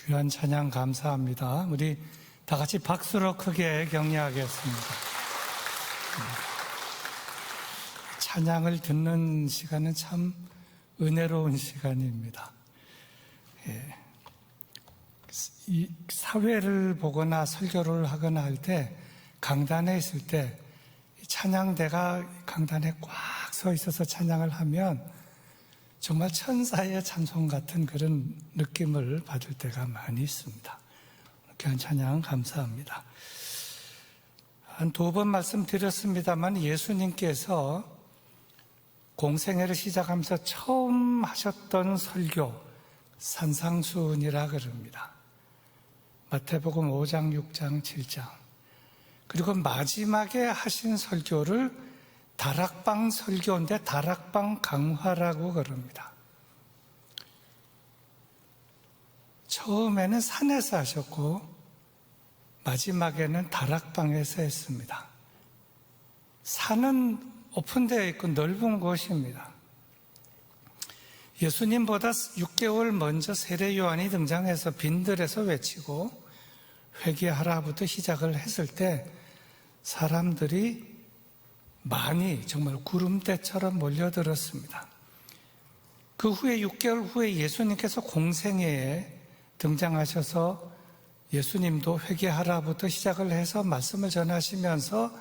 귀한 찬양 감사합니다. 우리 다 같이 박수로 크게 격려하겠습니다. 찬양을 듣는 시간은 참 은혜로운 시간입니다. 이 사회를 보거나 설교를 하거나 할 때, 강단에 있을 때 찬양대가 강단에 꽉 서 있어서 찬양을 하면 정말 천사의 찬송 같은 그런 느낌을 받을 때가 많이 있습니다. 귀한 찬양 감사합니다. 한 2번 말씀드렸습니다만 예수님께서 공생애를 시작하면서 처음 하셨던 설교 산상수훈이라 그럽니다. 마태복음 5장, 6장, 7장. 그리고 마지막에 하신 설교를 다락방 설교인데 다락방 강화라고 그럽니다. 처음에는 산에서 하셨고 마지막에는 다락방에서 했습니다. 산은 오픈되어 있고 넓은 곳입니다. 예수님보다 6개월 먼저 세례 요한이 등장해서 빈들에서 외치고 회개하라부터 시작을 했을 때 사람들이 많이 정말 구름대처럼 몰려들었습니다. 그 후에 6개월 후에 예수님께서 공생애에 등장하셔서 예수님도 회개하라부터 시작을 해서 말씀을 전하시면서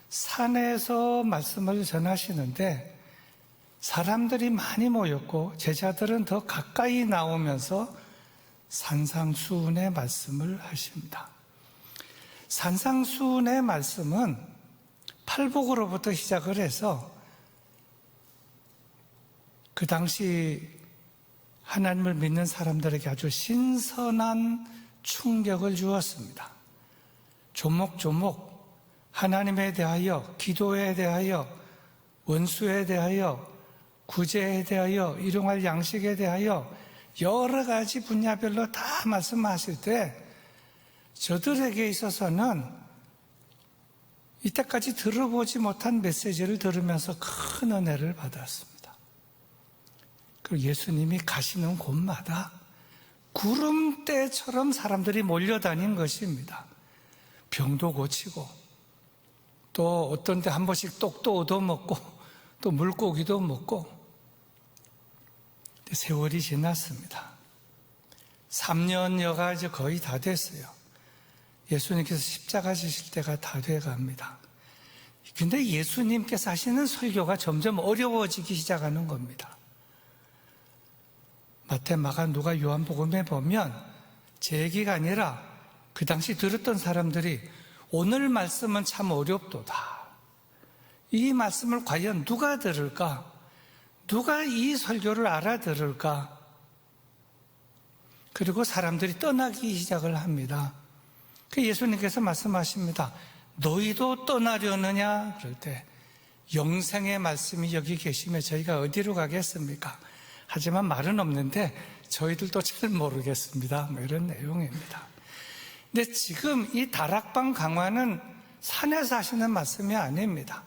산에서 말씀을 전하시는데 사람들이 많이 모였고 제자들은 더 가까이 나오면서 산상수훈의 말씀을 하십니다. 산상수훈의 말씀은 팔복으로부터 시작을 해서 그 당시 하나님을 믿는 사람들에게 아주 신선한 충격을 주었습니다. 조목조목 하나님에 대하여, 기도에 대하여, 원수에 대하여, 구제에 대하여, 일용할 양식에 대하여 여러 가지 분야별로 다 말씀하실 때 저들에게 있어서는 이때까지 들어보지 못한 메시지를 들으면서 큰 은혜를 받았습니다. 그리고 예수님이 가시는 곳마다 구름대처럼 사람들이 몰려다닌 것입니다. 병도 고치고 또 어떤 데 한 번씩 떡도 얻어먹고 또 물고기도 먹고. 세월이 지났습니다. 3년여가 이제 거의 다 됐어요. 예수님께서 십자가 지실 때가 다 돼갑니다. 근데 예수님께서 하시는 설교가 점점 어려워지기 시작하는 겁니다. 마태, 마가, 누가, 요한복음에 보면 제 얘기가 아니라 그 당시 들었던 사람들이 오늘 말씀은 참 어렵도다. 이 말씀을 과연 누가 들을까? 누가 이 설교를 알아들을까? 그리고 사람들이 떠나기 시작을 합니다. 그 예수님께서 말씀하십니다. 너희도 떠나려느냐? 그럴 때 영생의 말씀이 여기 계시면 저희가 어디로 가겠습니까? 하지만 말은 없는데 저희들도 잘 모르겠습니다. 이런 내용입니다. 근데 지금 이 다락방 강화는 산에서 하시는 말씀이 아닙니다.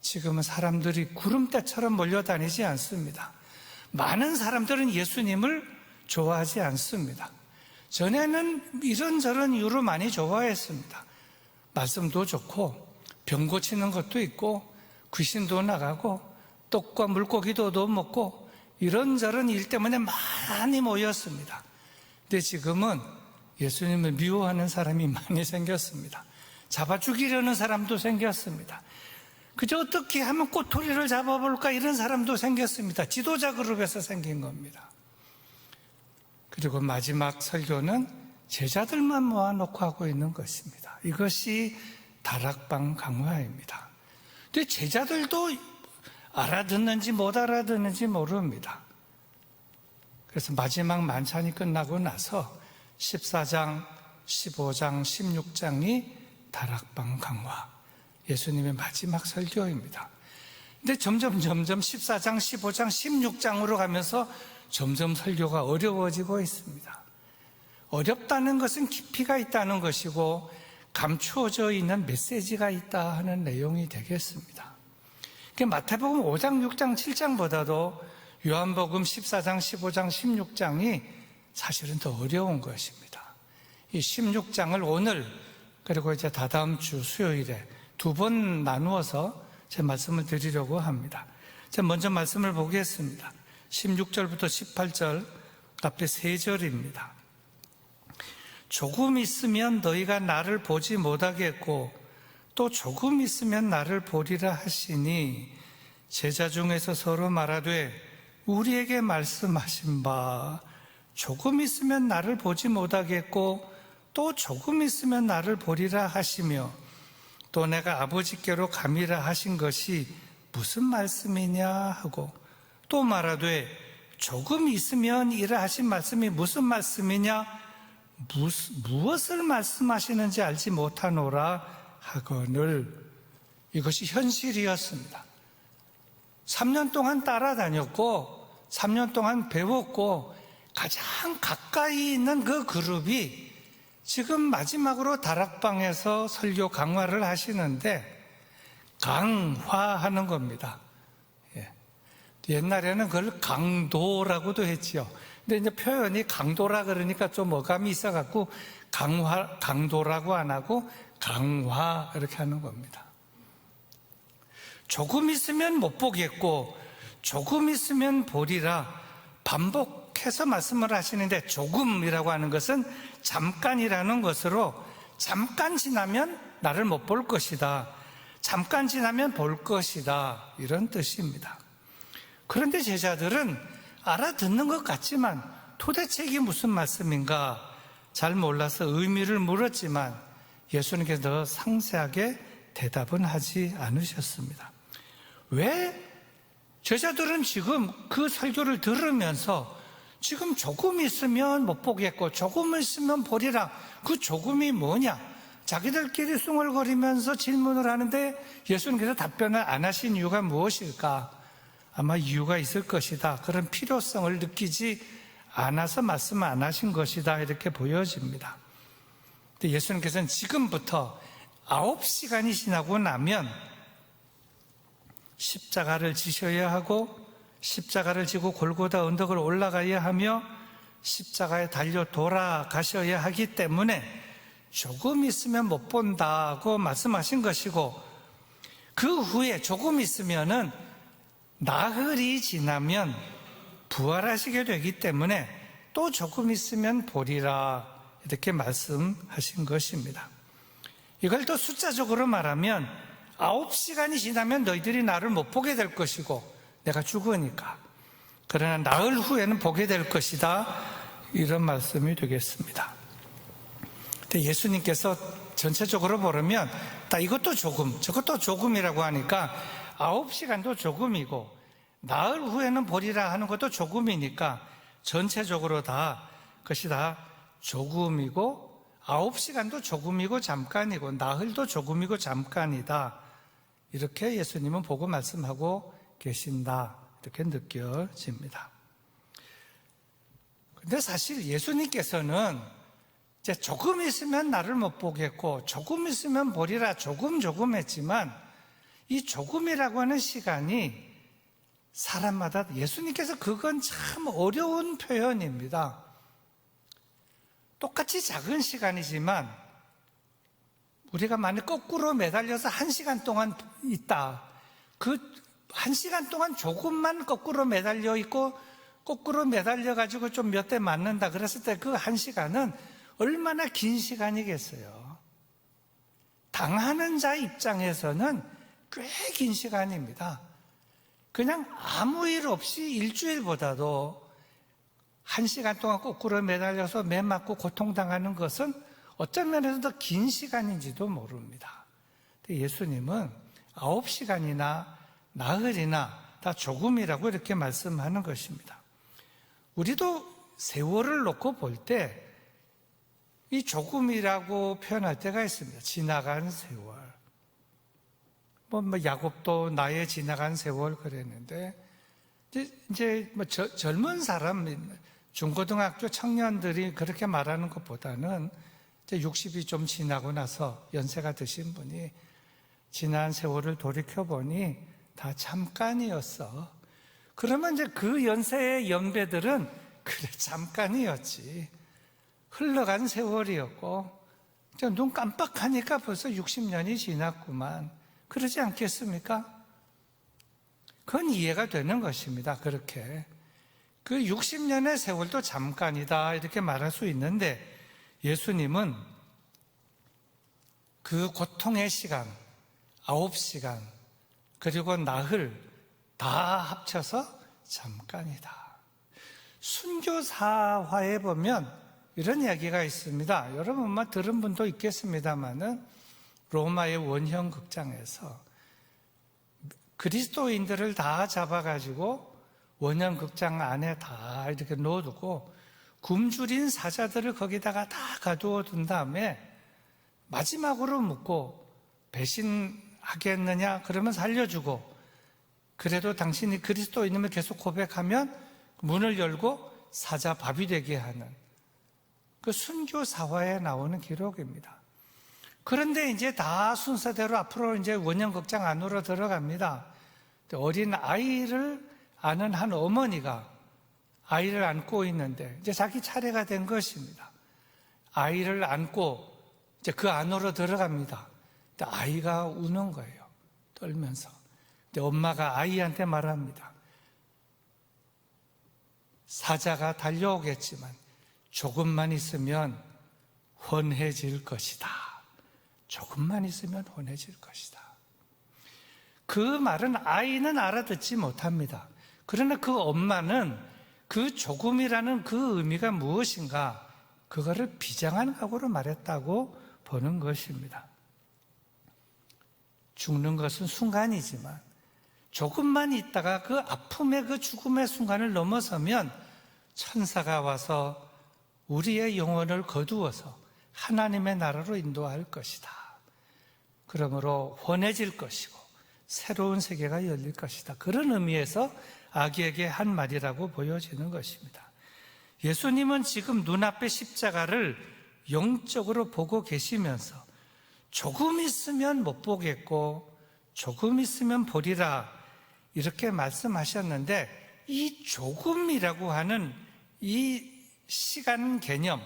지금은 사람들이 구름대처럼 몰려다니지 않습니다. 많은 사람들은 예수님을 좋아하지 않습니다. 전에는 이런저런 이유로 많이 좋아했습니다. 말씀도 좋고 병 고치는 것도 있고 귀신도 나가고 떡과 물고기도 얻어먹고 이런저런 일 때문에 많이 모였습니다. 근데 지금은 예수님을 미워하는 사람이 많이 생겼습니다. 잡아 죽이려는 사람도 생겼습니다. 그저 어떻게 하면 꼬투리를 잡아볼까 이런 사람도 생겼습니다. 지도자 그룹에서 생긴 겁니다. 그리고 마지막 설교는 제자들만 모아놓고 하고 있는 것입니다. 이것이 다락방 강화입니다. 근데 제자들도 알아듣는지 못 알아듣는지 모릅니다. 그래서 마지막 만찬이 끝나고 나서 14장, 15장, 16장이 다락방 강화, 예수님의 마지막 설교입니다. 근데 점점 14장, 15장, 16장으로 가면서 점점 설교가 어려워지고 있습니다. 어렵다는 것은 깊이가 있다는 것이고 감추어져 있는 메시지가 있다 하는 내용이 되겠습니다. 마태복음 5장, 6장, 7장보다도 요한복음 14장, 15장, 16장이 사실은 더 어려운 것입니다. 이 16장을 오늘 그리고 이제 다다음 주 수요일에 두 번 나누어서 제 말씀을 드리려고 합니다. 자, 먼저 말씀을 보겠습니다. 16절부터 18절 앞에 3절입니다. 조금 있으면 너희가 나를 보지 못하겠고 또 조금 있으면 나를 보리라 하시니 제자 중에서 서로 말하되 우리에게 말씀하신 바 조금 있으면 나를 보지 못하겠고 또 조금 있으면 나를 보리라 하시며 또 내가 아버지께로 감이라 하신 것이 무슨 말씀이냐 하고 또 말하되 조금 있으면 이라 하신 말씀이 무슨 말씀이냐 무엇을 말씀하시는지 알지 못하노라 하거늘. 이것이 현실이었습니다. 3년 동안 따라다녔고 3년 동안 배웠고 가장 가까이 있는 그 그룹이 지금 마지막으로 다락방에서 설교 강화를 하시는데 강화하는 겁니다. 옛날에는 그걸 강도라고도 했지요. 근데 이제 표현이 강도라 그러니까 좀 어감이 있어갖고 강도라고 안 하고 강화 이렇게 하는 겁니다. 조금 있으면 못 보겠고 조금 있으면 보리라 반복해서 말씀을 하시는데 조금이라고 하는 것은 잠깐이라는 것으로 잠깐 지나면 나를 못 볼 것이다. 잠깐 지나면 볼 것이다. 이런 뜻입니다. 그런데 제자들은 알아듣는 것 같지만 도대체 이게 무슨 말씀인가 잘 몰라서 의미를 물었지만 예수님께서 더 상세하게 대답은 하지 않으셨습니다. 왜 제자들은 지금 그 설교를 들으면서 지금 조금 있으면 못 보겠고 조금 있으면 보리라, 그 조금이 뭐냐? 자기들끼리 숭얼거리면서 질문을 하는데 예수님께서 답변을 안 하신 이유가 무엇일까? 아마 이유가 있을 것이다. 그런 필요성을 느끼지 않아서 말씀 안 하신 것이다. 이렇게 보여집니다. 근데 예수님께서는 지금부터 9시간이 지나고 나면 십자가를 지셔야 하고 십자가를 지고 골고다 언덕을 올라가야 하며 십자가에 달려 돌아가셔야 하기 때문에 조금 있으면 못 본다고 말씀하신 것이고, 그 후에 조금 있으면은 나흘이 지나면 부활하시게 되기 때문에 또 조금 있으면 보리라 이렇게 말씀하신 것입니다. 이걸 더 숫자적으로 말하면 9시간이 지나면 너희들이 나를 못 보게 될 것이고 내가 죽으니까, 그러나 나흘 후에는 보게 될 것이다, 이런 말씀이 되겠습니다. 근데 예수님께서 전체적으로 보면 다 이것도 조금 저것도 조금이라고 하니까 9시간도 조금이고 나흘 후에는 보리라 하는 것도 조금이니까 전체적으로 다 그것이 다 조금이고 9시간도 조금이고 잠깐이고 나흘도 조금이고 잠깐이다, 이렇게 예수님은 보고 말씀하고 계신다, 이렇게 느껴집니다. 근데 사실 예수님께서는 이제 조금 있으면 나를 못 보겠고 조금 있으면 보리라 조금 했지만 이 조금이라고 하는 시간이 사람마다, 예수님께서 그건 참 어려운 표현입니다. 똑같이 작은 시간이지만 우리가 만약 거꾸로 매달려서 1시간 동안 있다, 그 1시간 동안 조금만 거꾸로 매달려 있고 거꾸로 매달려 가지고 좀 몇 대 맞는다 그랬을 때 그 1시간은 얼마나 긴 시간이겠어요. 당하는 자 입장에서는 꽤 긴 시간입니다. 그냥 아무 일 없이 일주일보다도 1시간 동안 거꾸로 매달려서 매 맞고 고통당하는 것은 어떤 면에서 더 긴 시간인지도 모릅니다. 예수님은 9시간이나 나흘이나 다 조금이라고 이렇게 말씀하는 것입니다. 우리도 세월을 놓고 볼 때 이 조금이라고 표현할 때가 있습니다. 지나간 세월. 야곱도 나의 지나간 세월 그랬는데, 이제 젊은 사람, 중고등학교 청년들이 그렇게 말하는 것보다는 이제 60이 좀 지나고 나서 연세가 드신 분이 지난 세월을 돌이켜보니 다 잠깐이었어. 그러면 이제 그 연세의 연배들은 그래, 잠깐이었지. 흘러간 세월이었고, 눈 깜빡하니까 벌써 60년이 지났구만. 그러지 않겠습니까? 그건 이해가 되는 것입니다. 그렇게. 그 60년의 세월도 잠깐이다, 이렇게 말할 수 있는데, 예수님은 그 고통의 시간, 9시간, 그리고 나흘 다 합쳐서 잠깐이다. 순교사화에 보면 이런 이야기가 있습니다. 여러분 들은 분도 있겠습니다만은 로마의 원형 극장에서 그리스도인들을 다 잡아가지고 원형 극장 안에 다 이렇게 넣어두고 굶주린 사자들을 거기다가 다 가두어 둔 다음에 마지막으로 묻고 배신하겠느냐? 그러면 살려주고, 그래도 당신이 그리스도인임을 계속 고백하면 문을 열고 사자 밥이 되게 하는 그 순교사화에 나오는 기록입니다. 그런데 이제 다 순서대로 앞으로 이제 원형극장 안으로 들어갑니다. 어린 아이를 아는 한 어머니가 아이를 안고 있는데 이제 자기 차례가 된 것입니다. 아이를 안고 이제 그 안으로 들어갑니다. 근데 아이가 우는 거예요. 떨면서. 근데 엄마가 아이한테 말합니다. 사자가 달려오겠지만 조금만 있으면 혼해질 것이다. 조금만 있으면 혼해질 것이다. 그 말은 아이는 알아듣지 못합니다. 그러나 그 엄마는 그 조금이라는 그 의미가 무엇인가, 그거를 비장한 각오로 말했다고 보는 것입니다. 죽는 것은 순간이지만 조금만 있다가 그 아픔의 그 죽음의 순간을 넘어서면 천사가 와서 우리의 영혼을 거두어서 하나님의 나라로 인도할 것이다. 그러므로 혼해질 것이고 새로운 세계가 열릴 것이다. 그런 의미에서 아기에게 한 말이라고 보여지는 것입니다. 예수님은 지금 눈앞의 십자가를 영적으로 보고 계시면서 조금 있으면 못 보겠고 조금 있으면 보리라, 이렇게 말씀하셨는데, 이 조금이라고 하는 이 시간 개념,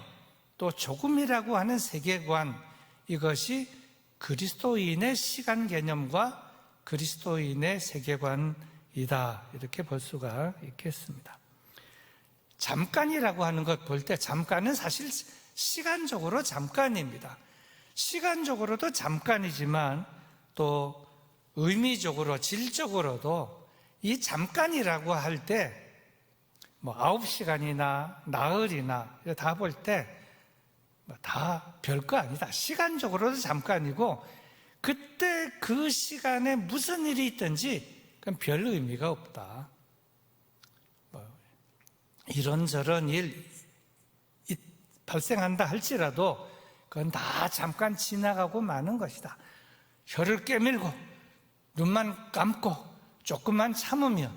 또 조금이라고 하는 세계관, 이것이 그리스도인의 시간 개념과 그리스도인의 세계관이다, 이렇게 볼 수가 있겠습니다. 잠깐이라고 하는 것 볼 때 잠깐은 사실 시간적으로 잠깐입니다. 시간적으로도 잠깐이지만 또 의미적으로, 질적으로도 이 잠깐이라고 할 때 9시간이나 나흘이나 다 볼 때 다 별거 아니다. 시간적으로도 잠깐이고 그때 그 시간에 무슨 일이 있든지 그건 별 의미가 없다. 이런저런 일 발생한다 할지라도 그건 다 잠깐 지나가고 마는 것이다. 혀를 깨밀고 눈만 감고 조금만 참으면,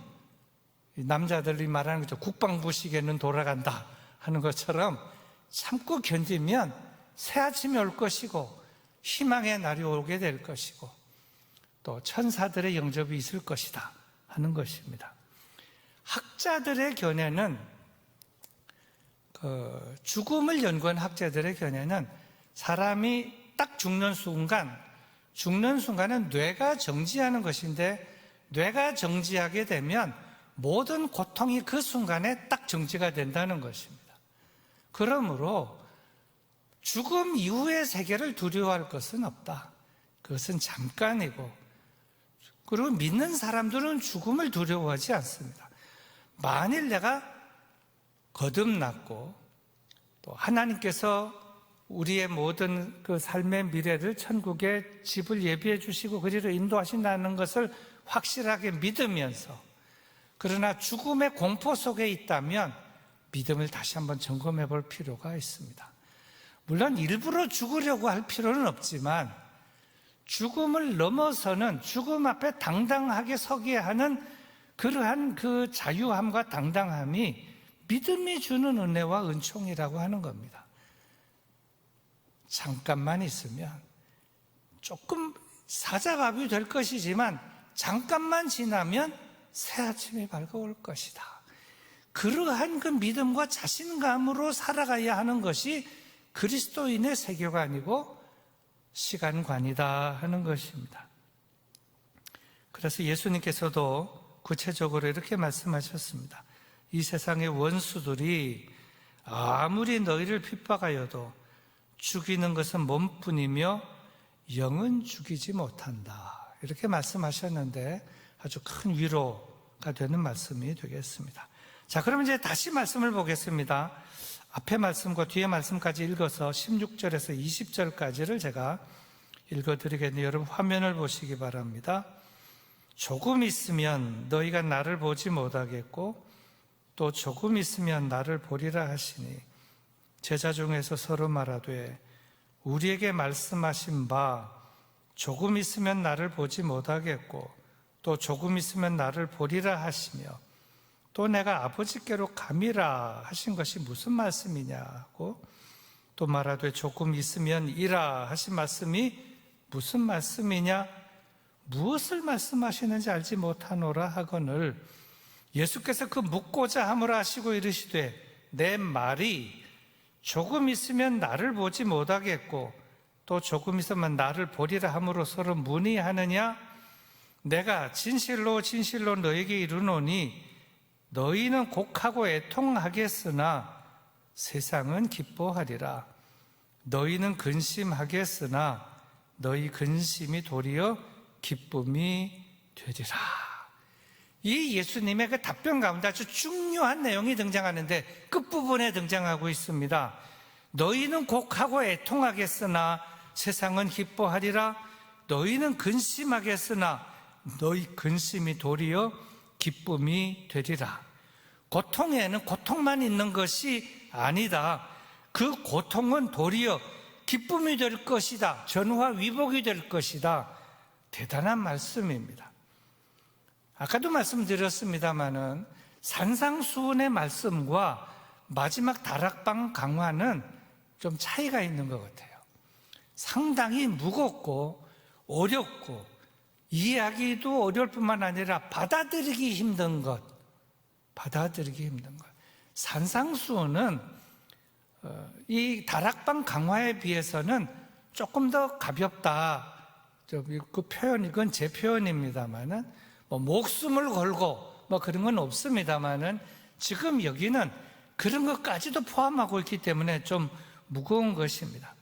남자들이 말하는 거죠. 국방부 시계는 돌아간다 하는 것처럼 참고 견디면 새 아침이 올 것이고 희망의 날이 오게 될 것이고 또 천사들의 영접이 있을 것이다 하는 것입니다. 학자들의 견해는, 죽음을 연구한 학자들의 견해는 사람이 딱 죽는 순간은 뇌가 정지하는 것인데, 뇌가 정지하게 되면 모든 고통이 그 순간에 딱 정지가 된다는 것입니다. 그러므로 죽음 이후의 세계를 두려워할 것은 없다. 그것은 잠깐이고, 그리고 믿는 사람들은 죽음을 두려워하지 않습니다. 만일 내가 거듭났고 또 하나님께서 우리의 모든 그 삶의 미래를 천국의 집을 예비해 주시고 그리로 인도하신다는 것을 확실하게 믿으면서, 그러나 죽음의 공포 속에 있다면 믿음을 다시 한번 점검해 볼 필요가 있습니다. 물론 일부러 죽으려고 할 필요는 없지만 죽음을 넘어서는, 죽음 앞에 당당하게 서게 하는 그러한 그 자유함과 당당함이 믿음이 주는 은혜와 은총이라고 하는 겁니다. 잠깐만 있으면 조금 사자밥이 될 것이지만 잠깐만 지나면 새 아침이 밝아올 것이다. 그러한 그 믿음과 자신감으로 살아가야 하는 것이 그리스도인의 세계가 아니고 시간관이다 하는 것입니다. 그래서 예수님께서도 구체적으로 이렇게 말씀하셨습니다. 이 세상의 원수들이 아무리 너희를 핍박하여도 죽이는 것은 몸뿐이며 영은 죽이지 못한다. 이렇게 말씀하셨는데 아주 큰 위로가 되는 말씀이 되겠습니다. 자, 그럼 이제 다시 말씀을 보겠습니다. 앞에 말씀과 뒤에 말씀까지 읽어서 16절에서 20절까지를 제가 읽어드리겠는데 여러분 화면을 보시기 바랍니다. 조금 있으면 너희가 나를 보지 못하겠고 또 조금 있으면 나를 보리라 하시니 제자 중에서 서로 말하되 우리에게 말씀하신 바 조금 있으면 나를 보지 못하겠고 또 조금 있으면 나를 보리라 하시며 또 내가 아버지께로 감이라 하신 것이 무슨 말씀이냐고 또 말하되 조금 있으면 이라 하신 말씀이 무슨 말씀이냐 무엇을 말씀하시는지 알지 못하노라 하거늘 예수께서 그 묻고자 함을 하시고 이르시되 내 말이 조금 있으면 나를 보지 못하겠고 또 조금 있으면 나를 보리라 함으로서로 문의하느냐 내가 진실로 진실로 너에게 이르노니 너희는 곡하고 애통하겠으나 세상은 기뻐하리라 너희는 근심하겠으나 너희 근심이 도리어 기쁨이 되리라. 이 예수님의 그 답변 가운데 아주 중요한 내용이 등장하는데 끝부분에 등장하고 있습니다. 너희는 곡하고 애통하겠으나 세상은 기뻐하리라. 너희는 근심하겠으나 너희 근심이 도리어 기쁨이 되리라. 고통에는 고통만 있는 것이 아니다. 그 고통은 도리어 기쁨이 될 것이다. 전화 위복이 될 것이다. 대단한 말씀입니다. 아까도 말씀드렸습니다마는 산상수훈의 말씀과 마지막 다락방 강화는 좀 차이가 있는 것 같아요. 상당히 무겁고 어렵고 이해하기도 어려울 뿐만 아니라 받아들이기 힘든 것. 산상수훈은 이 다락방 강화에 비해서는 조금 더 가볍다. 그 표현, 이건 제 표현입니다만은 목숨을 걸고 그런 건 없습니다만은 지금 여기는 그런 것까지도 포함하고 있기 때문에 좀 무거운 것입니다.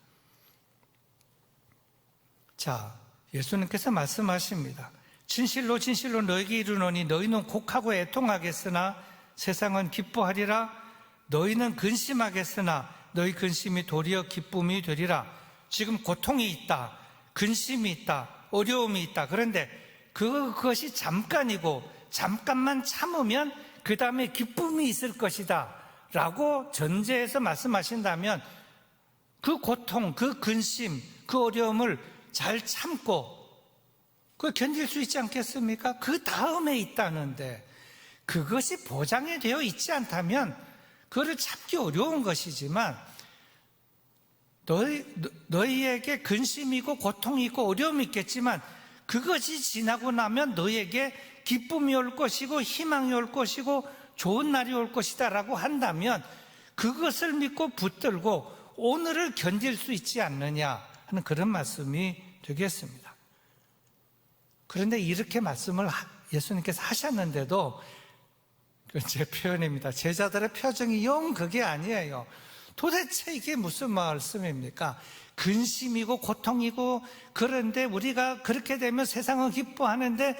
자, 예수님께서 말씀하십니다. 진실로 진실로 너에게 이르노니 너희는 곡하고 애통하겠으나 세상은 기뻐하리라. 너희는 근심하겠으나 너희 근심이 도리어 기쁨이 되리라. 지금 고통이 있다, 근심이 있다, 어려움이 있다. 그런데 그것이 잠깐이고 잠깐만 참으면 그 다음에 기쁨이 있을 것이다 라고 전제해서 말씀하신다면 그 고통, 그 근심, 그 어려움을 잘 참고 그걸 견딜 수 있지 않겠습니까? 그 다음에 있다는데 그것이 보장이 되어 있지 않다면 그거를 참기 어려운 것이지만 너희에게 근심이고 고통이 있고 어려움이 있겠지만 그것이 지나고 나면 너희에게 기쁨이 올 것이고 희망이 올 것이고 좋은 날이 올 것이다 라고 한다면 그것을 믿고 붙들고 오늘을 견딜 수 있지 않느냐 하는 그런 말씀이 되겠습니다. 그런데 이렇게 말씀을 예수님께서 하셨는데도 제 표현입니다. 제자들의 표정이 영 그게 아니에요. 도대체 이게 무슨 말씀입니까? 근심이고 고통이고 그런데 우리가 그렇게 되면 세상은 기뻐하는데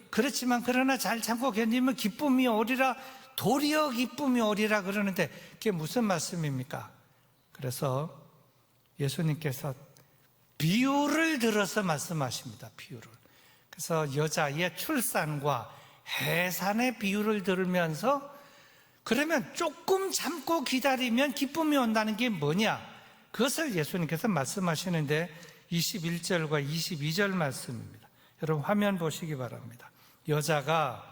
그렇지만 그러나 잘 참고 견디면 기쁨이 오리라. 도리어 기쁨이 오리라 그러는데 그게 무슨 말씀입니까? 그래서 예수님께서 비유를 들어서 말씀하십니다. 비유를. 그래서 여자의 출산과 해산의 비유를 들으면서 그러면 조금 참고 기다리면 기쁨이 온다는 게 뭐냐? 그것을 예수님께서 말씀하시는데 21절과 22절 말씀입니다. 여러분 화면 보시기 바랍니다. 여자가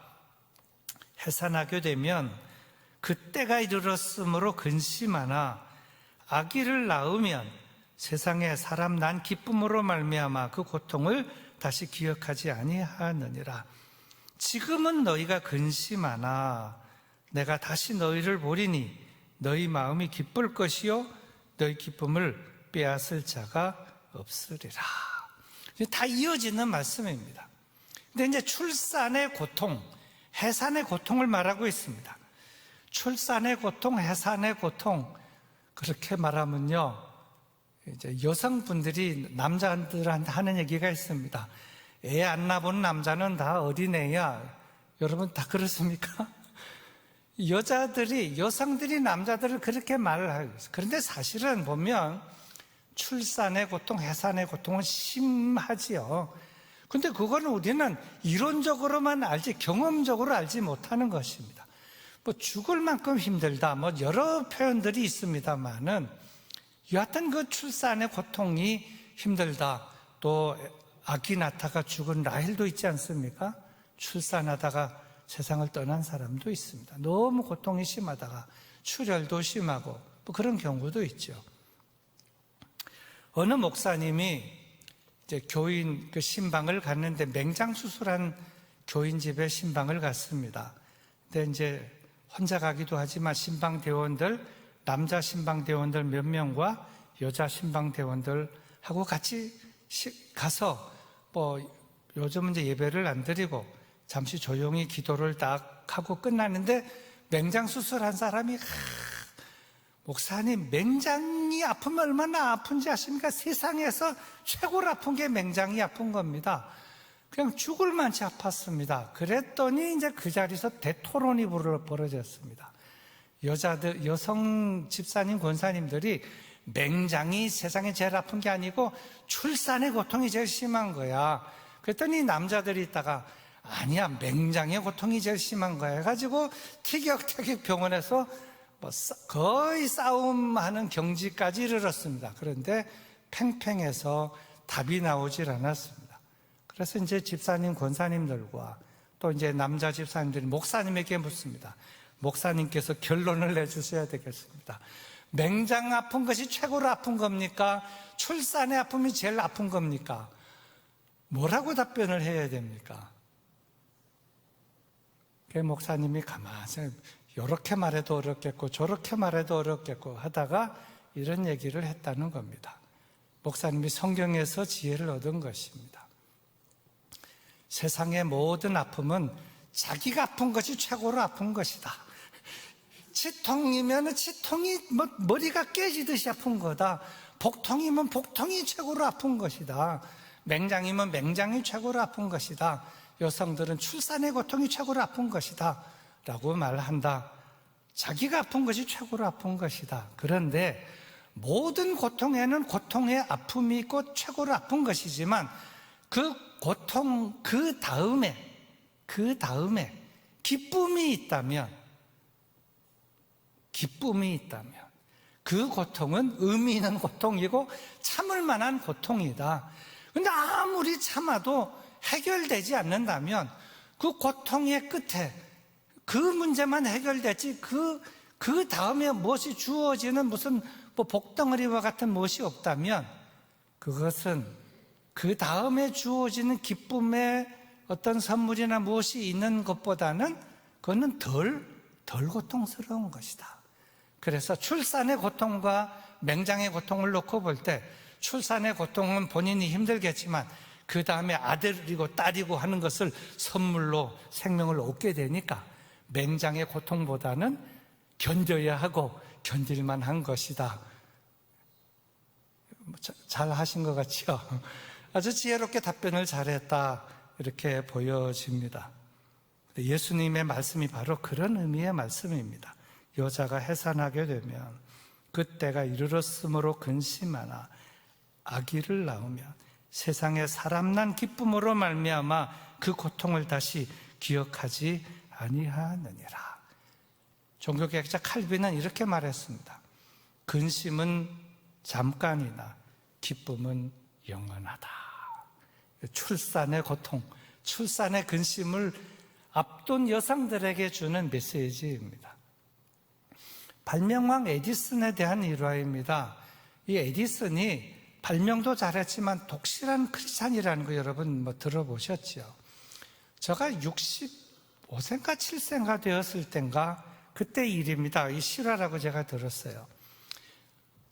해산하게 되면 그때가 이르렀으므로 근심하나 아기를 낳으면 세상에 사람 난 기쁨으로 말미암아 그 고통을 다시 기억하지 아니하느니라. 지금은 너희가 근심하나 내가 다시 너희를 보리니 너희 마음이 기쁠 것이요 너희 기쁨을 빼앗을 자가 없으리라. 다 이어지는 말씀입니다. 근데 이제 출산의 고통, 해산의 고통을 말하고 있습니다. 출산의 고통, 해산의 고통, 그렇게 말하면요, 이제 여성분들이 남자들한테 하는 얘기가 있습니다. 애 안 낳아본 남자는 다 어린애야. 여러분 다 그렇습니까? 여성들이 남자들을 그렇게 말을 하고 있어요. 그런데 사실은 보면 출산의 고통, 해산의 고통은 심하지요. 근데 그거는 우리는 이론적으로만 알지 경험적으로 알지 못하는 것입니다. 뭐 죽을 만큼 힘들다, 뭐 여러 표현들이 있습니다만은 여하튼 그 출산의 고통이 힘들다. 또 아기 낳다가 죽은 라헬도 있지 않습니까? 출산하다가 세상을 떠난 사람도 있습니다. 너무 고통이 심하다가 출혈도 심하고 뭐 그런 경우도 있죠. 어느 목사님이 이제 교인 그 신방을 갔는데 맹장 수술한 교인 집에 신방을 갔습니다. 근데 이제 혼자 가기도 하지만 신방 대원들, 남자 신방 대원들 몇 명과 여자 신방 대원들하고 같이 가서 뭐 요즘은 이제 예배를 안 드리고 잠시 조용히 기도를 딱 하고 끝났는데 맹장 수술한 사람이 목사님, 맹장이 아프면 얼마나 아픈지 아십니까? 세상에서 최고로 아픈 게 맹장이 아픈 겁니다. 그냥 죽을 만치 아팠습니다. 그랬더니 이제 그 자리에서 대토론이 벌어졌습니다. 여성 집사님, 권사님들이 맹장이 세상에 제일 아픈 게 아니고 출산의 고통이 제일 심한 거야. 그랬더니 남자들이 있다가 아니야, 맹장의 고통이 제일 심한 거야 해가지고 티격태격 병원에서 뭐 거의 싸움하는 경지까지 이르렀습니다. 그런데 팽팽해서 답이 나오질 않았습니다. 그래서 이제 집사님, 권사님들과 또 이제 남자 집사님들이 목사님에게 묻습니다. 목사님께서 결론을 내주셔야 되겠습니다. 맹장 아픈 것이 최고로 아픈 겁니까? 출산의 아픔이 제일 아픈 겁니까? 뭐라고 답변을 해야 됩니까? 그 목사님이 가만히 이렇게 말해도 어렵겠고 저렇게 말해도 어렵겠고 하다가 이런 얘기를 했다는 겁니다. 목사님이 성경에서 지혜를 얻은 것입니다. 세상의 모든 아픔은 자기가 아픈 것이 최고로 아픈 것이다. 치통이면 치통이 머리가 깨지듯이 아픈 거다. 복통이면 복통이 최고로 아픈 것이다. 맹장이면 맹장이 최고로 아픈 것이다. 여성들은 출산의 고통이 최고로 아픈 것이다 라고 말한다. 자기가 아픈 것이 최고로 아픈 것이다. 그런데 모든 고통에는 고통의 아픔이 있고 최고로 아픈 것이지만 그 고통 그 다음에 기쁨이 있다면 그 고통은 의미 있는 고통이고 참을 만한 고통이다. 그런데 아무리 참아도 해결되지 않는다면 그 고통의 끝에 그 문제만 해결되지 그 다음에 무엇이 주어지는 무슨 뭐 복덩어리와 같은 무엇이 없다면 그것은 그 다음에 주어지는 기쁨의 어떤 선물이나 무엇이 있는 것보다는 그거는 덜 고통스러운 것이다. 그래서 출산의 고통과 맹장의 고통을 놓고 볼 때 출산의 고통은 본인이 힘들겠지만 그 다음에 아들이고 딸이고 하는 것을 선물로 생명을 얻게 되니까 맹장의 고통보다는 견뎌야 하고 견딜만 한 것이다. 잘 하신 것 같죠? 아주 지혜롭게 답변을 잘했다 이렇게 보여집니다. 예수님의 말씀이 바로 그런 의미의 말씀입니다. 여자가 해산하게 되면 그때가 이르렀으므로 근심하나 아기를 낳으면 세상에 사람 난 기쁨으로 말미암아 그 고통을 다시 기억하지 아니하느니라. 종교개혁자 칼빈은 이렇게 말했습니다. 근심은 잠깐이나 기쁨은 영원하다. 출산의 고통, 출산의 근심을 앞둔 여성들에게 주는 메시지입니다. 발명왕 에디슨에 대한 일화입니다. 이 에디슨이 발명도 잘했지만 독실한 크리스찬이라는 거 여러분 뭐 들어보셨죠? 제가 65세인가 7세인가 되었을 땐가 그때 일입니다. 이 실화라고 제가 들었어요.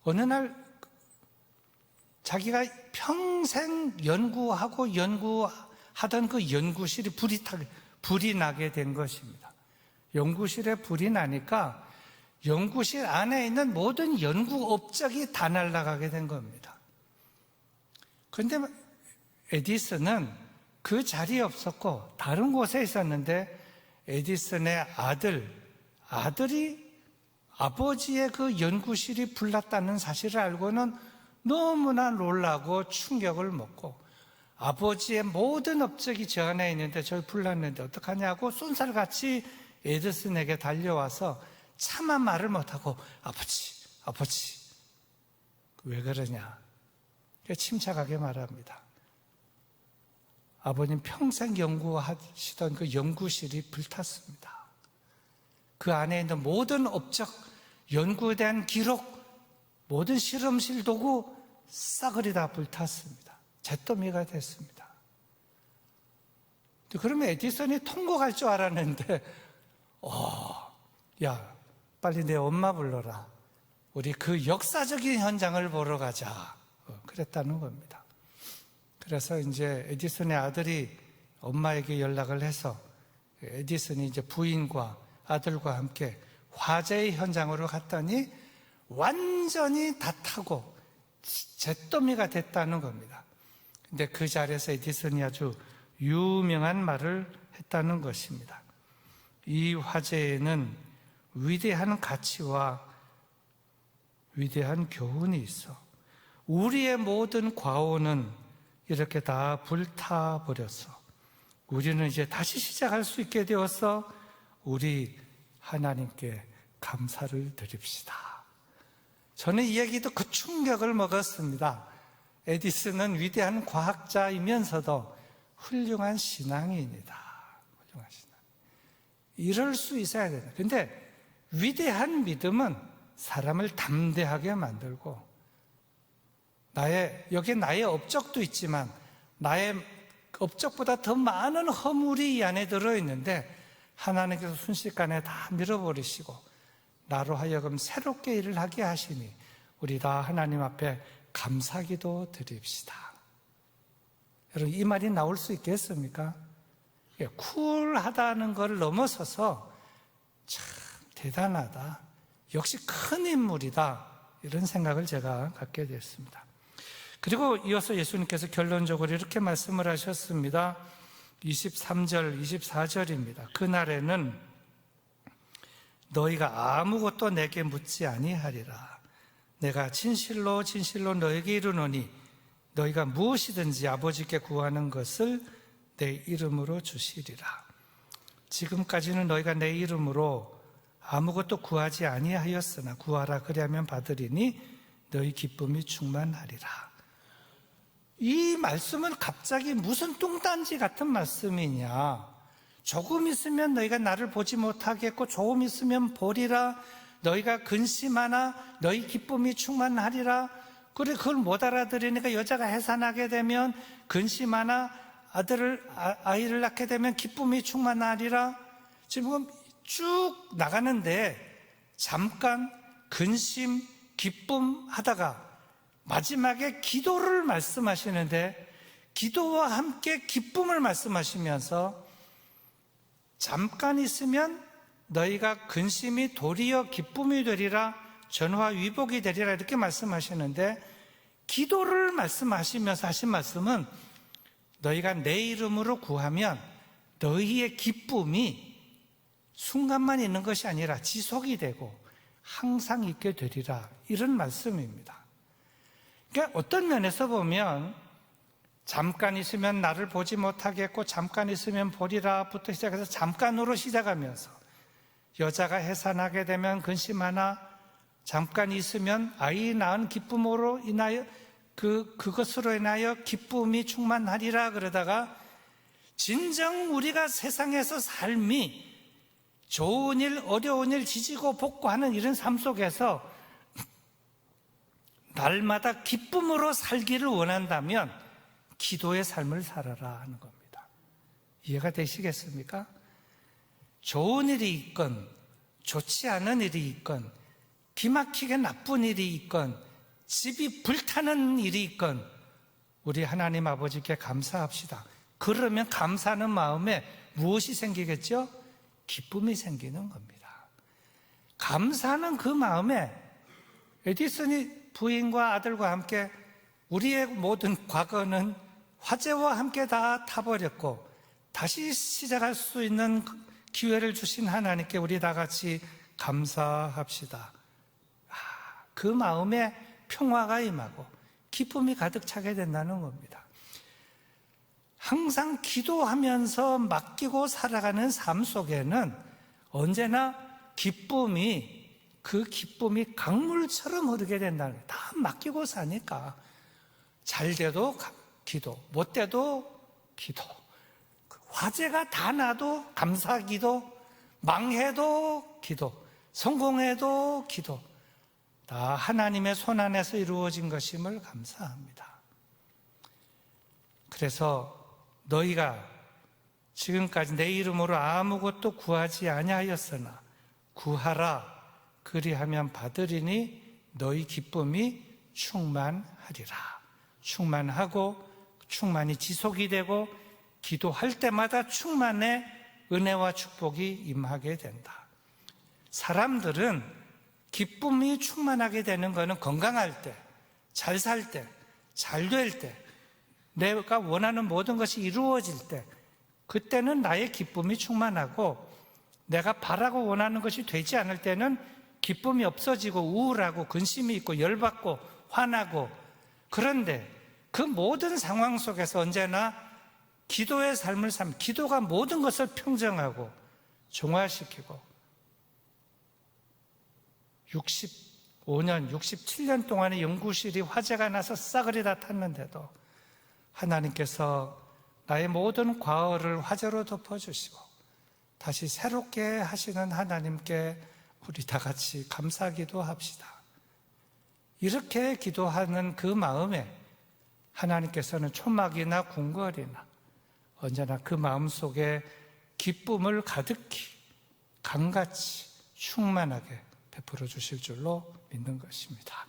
어느 날 자기가 평생 연구하던 그 연구실이 불이 나게 된 것입니다. 연구실에 불이 나니까 연구실 안에 있는 모든 연구 업적이 다 날아가게 된 겁니다. 그런데 에디슨은 그 자리에 없었고 다른 곳에 있었는데 에디슨의 아들이 아버지의 그 연구실이 불났다는 사실을 알고는 너무나 놀라고 충격을 먹고 아버지의 모든 업적이 저 안에 있는데 저기 불났는데 어떡하냐고 쏜살같이 에디슨에게 달려와서 차마 말을 못하고 아버지 왜 그러냐 침착하게 말합니다. 아버님 평생 연구하시던 그 연구실이 불탔습니다. 그 안에 있는 모든 업적, 연구에 대한 기록, 모든 실험실 도구 싸그리 다 불탔습니다. 잿더미가 됐습니다. 그러면 에디슨이 통곡할 줄 알았는데 야 빨리 내 엄마 불러라. 우리 그 역사적인 현장을 보러 가자. 그랬다는 겁니다. 그래서 이제 에디슨의 아들이 엄마에게 연락을 해서 에디슨이 이제 부인과 아들과 함께 화재의 현장으로 갔더니 완전히 다 타고 잿더미가 됐다는 겁니다. 근데 그 자리에서 에디슨이 아주 유명한 말을 했다는 것입니다. 이 화재에는 위대한 가치와 위대한 교훈이 있어. 우리의 모든 과오는 이렇게 다 불타버렸어. 우리는 이제 다시 시작할 수 있게 되어서 우리 하나님께 감사를 드립시다. 저는 이 얘기도 그 충격을 먹었습니다. 에디슨은 위대한 과학자이면서도 훌륭한 신앙인이다. 훌륭한 신앙. 이럴 수 있어야 된다. 근데 위대한 믿음은 사람을 담대하게 만들고 여기에 나의 업적도 있지만 나의 업적보다 더 많은 허물이 이 안에 들어있는데 하나님께서 순식간에 다 밀어버리시고 나로 하여금 새롭게 일을 하게 하시니 우리 다 하나님 앞에 감사기도 드립시다. 여러분 이 말이 나올 수 있겠습니까? 쿨하다는 걸 넘어서서 참 대단하다. 역시 큰 인물이다. 이런 생각을 제가 갖게 됐습니다. 그리고 이어서 예수님께서 결론적으로 이렇게 말씀을 하셨습니다. 23절, 24절입니다. 그날에는 너희가 아무것도 내게 묻지 아니하리라. 내가 진실로 진실로 너에게 이르노니 너희가 무엇이든지 아버지께 구하는 것을 내 이름으로 주시리라. 지금까지는 너희가 내 이름으로 아무것도 구하지 아니하였으나 구하라 그리하면 받으리니 너희 기쁨이 충만하리라. 이 말씀은 갑자기 무슨 뚱딴지 같은 말씀이냐. 조금 있으면 너희가 나를 보지 못하겠고 조금 있으면 보리라. 너희가 근심하나 너희 기쁨이 충만하리라. 그래 그걸 못 알아들으니까 여자가 해산하게 되면 근심하나 아이를 낳게 되면 기쁨이 충만하리라. 지금 쭉 나가는데 잠깐 근심, 기쁨 하다가 마지막에 기도를 말씀하시는데 기도와 함께 기쁨을 말씀하시면서 잠깐 있으면 너희가 근심이 도리어 기쁨이 되리라 전화위복이 되리라 이렇게 말씀하시는데 기도를 말씀하시면서 하신 말씀은 너희가 내 이름으로 구하면 너희의 기쁨이 순간만 있는 것이 아니라 지속이 되고 항상 있게 되리라 이런 말씀입니다. 그러니까 어떤 면에서 보면 잠깐 있으면 나를 보지 못하겠고 잠깐 있으면 보리라부터 시작해서 잠깐으로 시작하면서 여자가 해산하게 되면 근심하나 잠깐 있으면 아이 낳은 기쁨으로 인하여 그것으로 인하여 기쁨이 충만하리라 그러다가 진정 우리가 세상에서 삶이 좋은 일, 어려운 일, 지지고 볶고 하는 이런 삶 속에서 날마다 기쁨으로 살기를 원한다면 기도의 삶을 살아라 하는 겁니다. 이해가 되시겠습니까? 좋은 일이 있건 좋지 않은 일이 있건, 기막히게 나쁜 일이 있건, 집이 불타는 일이 있건, 우리 하나님 아버지께 감사합시다. 그러면 감사하는 마음에 무엇이 생기겠죠? 기쁨이 생기는 겁니다. 감사하는 그 마음에 에디슨이 부인과 아들과 함께 우리의 모든 과거는 화재와 함께 다 타버렸고 다시 시작할 수 있는 기회를 주신 하나님께 우리 다 같이 감사합시다. 그 마음에 평화가 임하고 기쁨이 가득 차게 된다는 겁니다. 항상 기도하면서 맡기고 살아가는 삶 속에는 언제나 그 기쁨이 강물처럼 흐르게 된다는 거예요. 다 맡기고 사니까 잘 돼도 기도, 못 돼도 기도, 화재가 다 나도 감사 기도, 망해도 기도, 성공해도 기도, 다 하나님의 손 안에서 이루어진 것임을 감사합니다. 그래서 너희가 지금까지 내 이름으로 아무것도 구하지 아니하였으나 구하라, 그리하면 받으리니 너희 기쁨이 충만하리라. 충만하고 충만히 지속이 되고 기도할 때마다 충만의 은혜와 축복이 임하게 된다. 사람들은 기쁨이 충만하게 되는 것은 건강할 때, 잘 살 때, 잘 될 때, 내가 원하는 모든 것이 이루어질 때, 그때는 나의 기쁨이 충만하고 내가 바라고 원하는 것이 되지 않을 때는 기쁨이 없어지고 우울하고 근심이 있고 열받고 화나고, 그런데 그 모든 상황 속에서 언제나 기도의 삶을 기도가 모든 것을 평정하고 정화시키고 65년, 67년 동안의 연구실이 화재가 나서 싸그리 다 탔는데도 하나님께서 나의 모든 과거를 화재로 덮어주시고 다시 새롭게 하시는 하나님께 우리 다 같이 감사기도 합시다. 이렇게 기도하는 그 마음에 하나님께서는 초막이나 궁궐이나 언제나 그 마음속에 기쁨을 가득히 강같이 충만하게 베풀어 주실 줄로 믿는 것입니다.